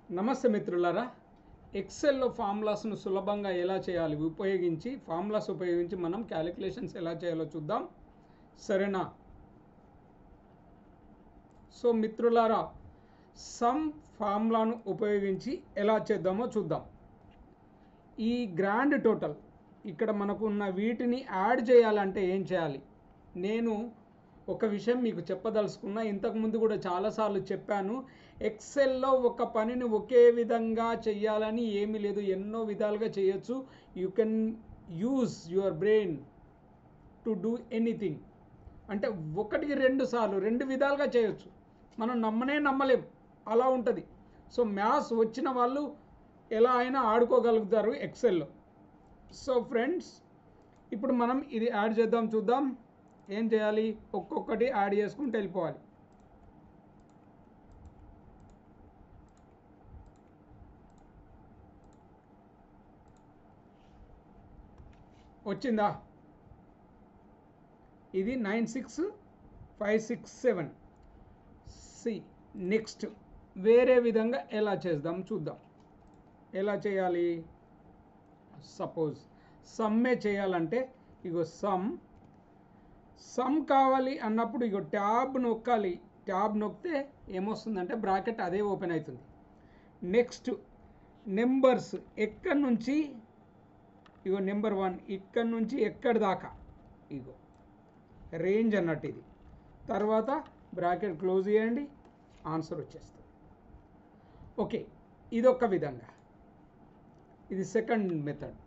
నమస్తే మిత్రులారా, ఎక్సెల్లో ఫార్ములాస్ను సులభంగా ఎలా చేయాలి ఫార్ములాస్ ఉపయోగించి మనం క్యాలిక్యులేషన్స్ ఎలా చేయాలో చూద్దాం. సరేనా? సో మిత్రులారా, సమ్ ఫార్ములాను ఉపయోగించి ఎలా చేద్దామో చూద్దాం. ఈ గ్రాండ్ టోటల్ ఇక్కడ మనకు ఉన్న వీటిని యాడ్ చేయాలంటే ఏం చేయాలి? నేను ఒక విషయం మీకు చెప్పదలుచుకున్నా. ఇంతకుముందు కూడా చాలాసార్లు చెప్పాను. ఎక్సెల్లో ఒక పనిని ఒకే విధంగా చేయాలని ఏమీ లేదు, ఎన్నో విధాలుగా చేయొచ్చు. You can use your brain to do anything. అంటే ఒకటికి రెండు సార్లు రెండు విధాలుగా చేయొచ్చు. మనం నమ్మలేం, అలా ఉంటుంది. సో మ్యాథ్స్ వచ్చిన వాళ్ళు ఎలా అయినా ఆడుకోగలుగుతారు ఎక్సెల్లో. సో ఫ్రెండ్స్, ఇప్పుడు మనం ఇది యాడ్ చేద్దాం, చూద్దాం. ఏం చేయాలి? ఒక్కొక్కటి యాడ్ చేసుకుంటూ వెళ్ళిపోవాలి. వచ్చిందా? ఇది 96567. సి నెక్స్ట్ వేరే విధంగా ఎలా చేద్దాం చూద్దాం. ఎలా చేయాలి? సపోజ్ సమ్మే చేయాలంటే ఇగో సమ్ కావాలి అన్నప్పుడు ఇగో ట్యాబ్ నొక్కాలి. ట్యాబ్ నొక్కితే ఏమొస్తుందంటే బ్రాకెట్ అదే ఓపెన్ అవుతుంది. నెక్స్ట్ నెంబర్స్ ఎక్కడి నుంచి, ఇగో నెంబర్ 1 ఇక్కడి నుంచి ఎక్కడి దాకా, ఇగో రేంజ్ అన్నట్టు ఇది. తర్వాత బ్రాకెట్ క్లోజ్ చేయండి, ఆన్సర్ వచ్చేస్తుంది. ఓకే, ఇదొక విధంగా, ఇది సెకండ్ మెథడ్.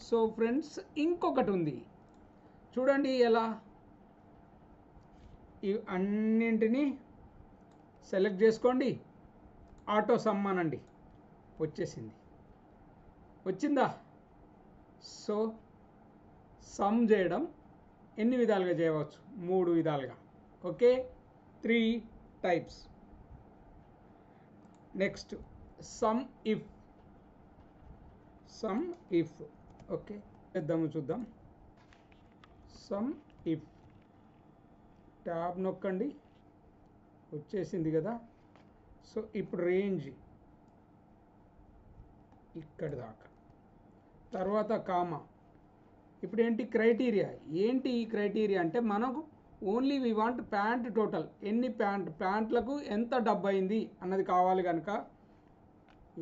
సో ఫ్రెండ్స్, ఇంకొకటి ఉంది చూడండి. ఎలా? ఇవి అన్నింటినీ సెలెక్ట్ చేసుకోండి, ఆటో సమ్ అనండి, వచ్చేసింది. వచ్చిందా? సో సమ్ చేయడం ఎన్ని విధాలుగా చేయవచ్చు? 3 విధాలుగా. Okay, 3 types. Next some if. Okay, చూద్దాం. సమ్ ఇఫ్ ట్యాబ్ నొక్కండి, వచ్చేసింది కదా. సో ఇప్పుడు రేంజ్ ఇక్కడి దాకా, తర్వాత కామా. ఇప్పుడు ఏంటి క్రైటీరియా? ఏంటి ఈ క్రైటీరియా అంటే మనకు only we want pant total. ఎన్ని ప్యాంట్లకు ఎంత డబ్బు అయింది అన్నది కావాలి కనుక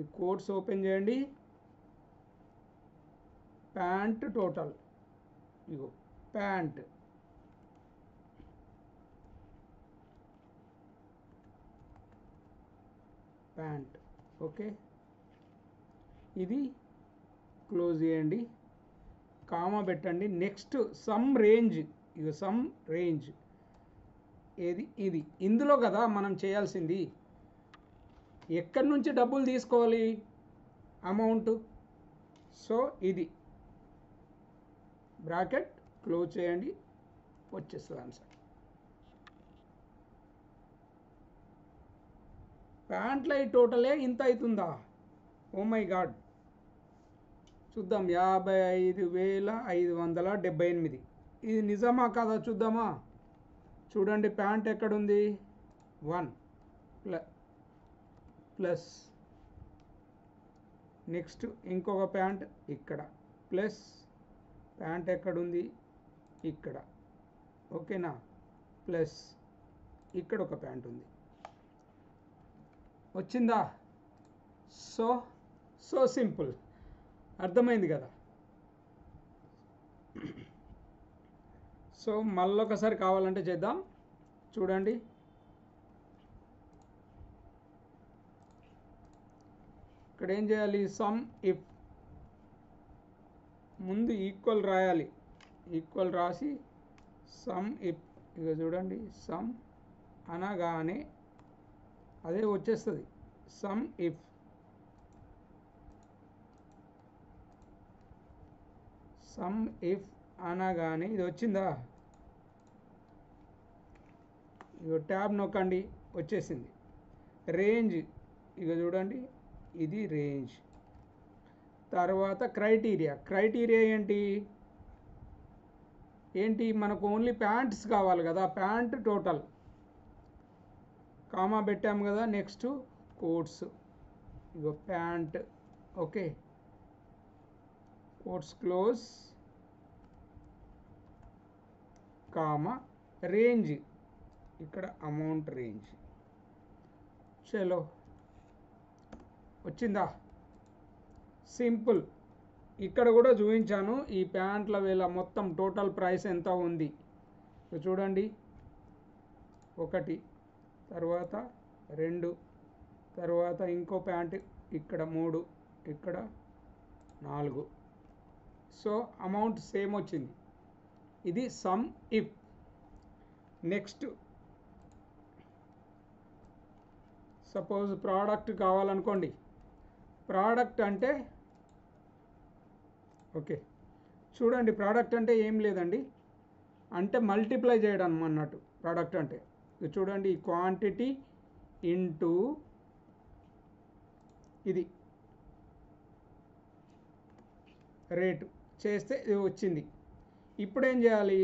ఈ కోడ్స్ ఓపెన్ చేయండి. ప్యాంట్ టోటల్, ఇగో ప్యాంట్. ఓకే, ఇది క్లోజ్ చేయండి, కామా పెట్టండి. నెక్స్ట్ సమ్ రేంజ్, ఇగో సమ్ రేంజ్ ఏది? ఇది. ఇందులో కదా మనం చేయాల్సింది. ఎక్కడి నుంచి డబ్బులు తీసుకోవాలి అమౌంట్. సో ఇది బ్రాకెట్ క్లోజ్ చేయండి, వచ్చేస్తుంది ఆన్సర్. ప్యాంట్ల టోటలే ఇంత అవుతుందా? Oh my God. చూద్దాం. 55,578. ఇది నిజమా కాదా చూద్దామా? చూడండి, ప్యాంట్ ఎక్కడుంది? 1 ప్లస్. నెక్స్ట్ ఇంకొక ప్యాంట్ ఇక్కడ ప్లస్. ప్యాంట్ ఎక్కడుంది? ఇక్కడ. ఓకేనా? ప్లస్ ఇక్కడ ఒక ప్యాంట్ ఉంది. వచ్చిందా? So simple. అర్థమైంది కదా? సో మళ్ళొకసారి కావాలంటే చేద్దాం, చూడండి. ఇక్కడ ఏం చేయాలి? సమ్ ఇఫ్ ముందు ఈక్వల్ రాయాలి. ఈక్వల్ రాసి సమ్ ఇఫ్, ఇక చూడండి, సమ్ అనగానే అదే వచ్చేస్తుంది. సమ్ ఇఫ్ అనగానే ఇది వచ్చిందా? ఇక ట్యాబ్ నొక్కండి, వచ్చేసింది. రేంజ్, ఇక చూడండి, ఇది రేంజ్. తర్వాత క్రైటీరియా ఏంటి? మనకు ఓన్లీ ప్యాంట్స్ కావాలి కదా. ప్యాంట్ టోటల్, కామా పెట్టాము కదా. నెక్స్ట్ కోడ్స్, ఇగో pant, okay, quotes close comma range, ఇక్కడ అమౌంట్ రేంజ్. చలో వచ్చిందా? సింపుల్. ఇక్కడ కూడా చూపించాను ఈ ప్యాంట్ల వేళ మొత్తం టోటల్ ప్రైస్ ఎంత ఉంది చూడండి. 1, తర్వాత 2, తర్వాత ఇంకో ప్యాంట్ ఇక్కడ 3, ఇక్కడ 4. సో అమౌంట్ సేమ్ వచ్చింది. ఇది sum if. Next suppose product కావాలనుకోండి. ప్రోడక్ట్ అంటే ఓకే చూడండి, ప్రోడక్ట్ అంటే ఏం లేదండి, అంటే మల్టిప్లై చేయడం అన్నట్టు. ప్రోడక్ట్ అంటే చూడండి, ఈ క్వాంటిటీ ఇంటూ ఇది రేటు చేస్తే ఇది వచ్చింది. ఇప్పుడు ఏం చేయాలి?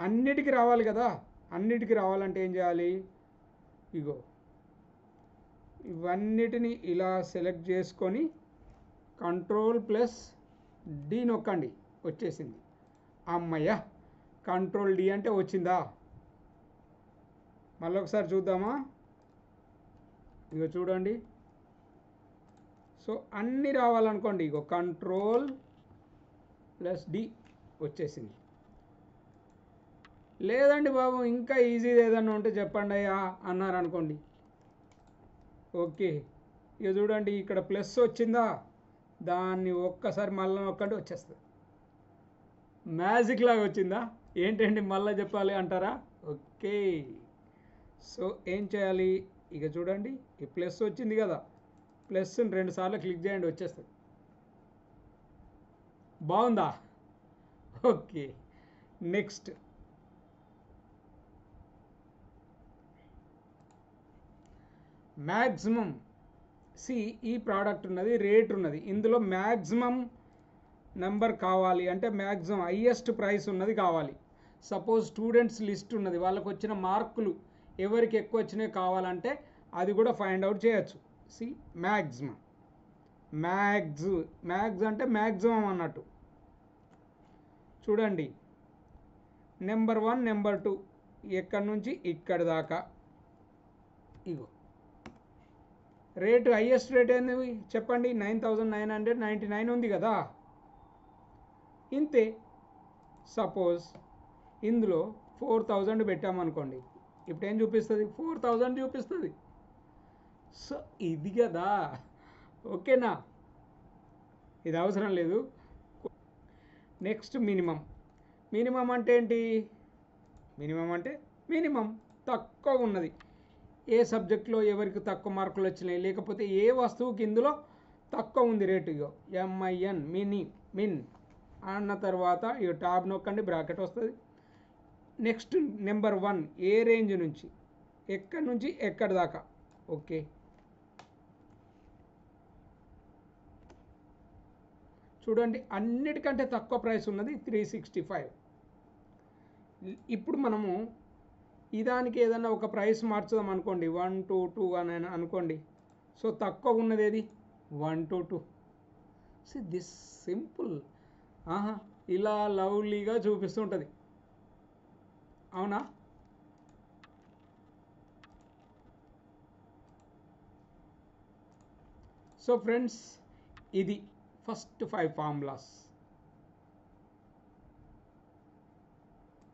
అన్నిటికీ రావాలి కదా. అన్నిటికీ రావాలంటే ఏం చేయాలి? ఇగో ఇవన్నిటిని ఇలా సెలెక్ట్ చేసుకొని Ctrl+D నొక్కండి, వచ్చేసింది. అమ్మయ్య, Ctrl+D అంటే వచ్చిందా? మళ్ళీ ఒకసారి చూద్దామా? ఇగో చూడండి. సో అన్నీ రావాలనుకోండి, ఇగో Ctrl+D వచ్చేసింది. లేదండి బాబు ఇంకా ఈజీ ఏదన్నా ఉంటే చెప్పండి అయ్యా అన్నారు అనుకోండి. ఓకే, ఇక చూడండి ఇక్కడ ప్లస్ వచ్చిందా, దాన్ని ఒక్కసారి మళ్ళీ నొక్కండి వచ్చేస్తుంది. మ్యాజిక్ లాగా వచ్చిందా? ఏంటండి మళ్ళీ చెప్పాలి అంటారా? ఓకే, సో ఏం చేయాలి? ఇక చూడండి, ఈ ప్లస్ వచ్చింది కదా, ప్లస్ని 2 సార్లు క్లిక్ చేయండి, వచ్చేస్తుంది. బాగుందా? Okay, next maximum. ఈ ప్రోడక్ట్ ఉన్నది, రేట్ ఉన్నది, ఇందులో మ్యాక్సిమం నెంబర్ కావాలి అంటే మ్యాక్సిమం హైయెస్ట్ ప్రైస్ ఉన్నది కావాలి. సపోజ్ స్టూడెంట్స్ లిస్ట్ ఉన్నది, వాళ్ళకు వచ్చిన మార్కులు ఎవరికి ఎక్కువ వచ్చినాయి కావాలంటే అది కూడా ఫైండ్ అవుట్ చేయొచ్చు. మ్యాక్సిమం. మ్యాక్స్ అంటే మ్యాక్సిమం అన్నట్టు. చూడండి, నెంబర్ 1, నెంబర్ 2 ఎక్కడి నుంచి ఇక్కడి దాకా. ఇగో రేటు, హైయెస్ట్ రేట్ ఏంది చెప్పండి? 9999 ఉంది కదా. ఇంతే. సపోజ్ ఇందులో 4000 పెట్టామనుకోండి, ఇప్పుడు ఏం చూపిస్తుంది? 4000 చూపిస్తుంది. సో ఇది కదా, ఓకేనా? ఇది అవసరం లేదు. Next minimum. మినిమం అంటే ఏంటి? మినిమం అంటే మినిమం తక్కువ ఉన్నది. ఏ సబ్జెక్ట్లో ఎవరికి తక్కువ మార్కులు వచ్చినాయి, లేకపోతే ఏ వస్తువుకి ఇందులో తక్కువ ఉంది రేటు. ఇగో MIN, మిన్ అన్న తర్వాత ఇక టాబ్ నొక్కండి, బ్రాకెట్ వస్తుంది. నెక్స్ట్ నెంబర్ 1 ఏ రేంజ్ నుంచి, ఎక్కడి నుంచి ఎక్కడి దాకా. ఓకే, చూడండి అన్నిటికంటే తక్కువ ప్రైస్ ఉన్నది 365. ఇప్పుడు మనము ఇదానికి ఏదన్నా ఒక ప్రైస్ మార్చుదాం అనుకోండి, 1 to 2 అని అనుకోండి. సో తక్కువ ఉన్నది ఏది? 1 to 2. This simple. ఇలా లవ్లీగా చూపిస్తుంటుంది, అవునా? సో ఫ్రెండ్స్, ఇది ఫస్ట్ 5 ఫార్ములాస్.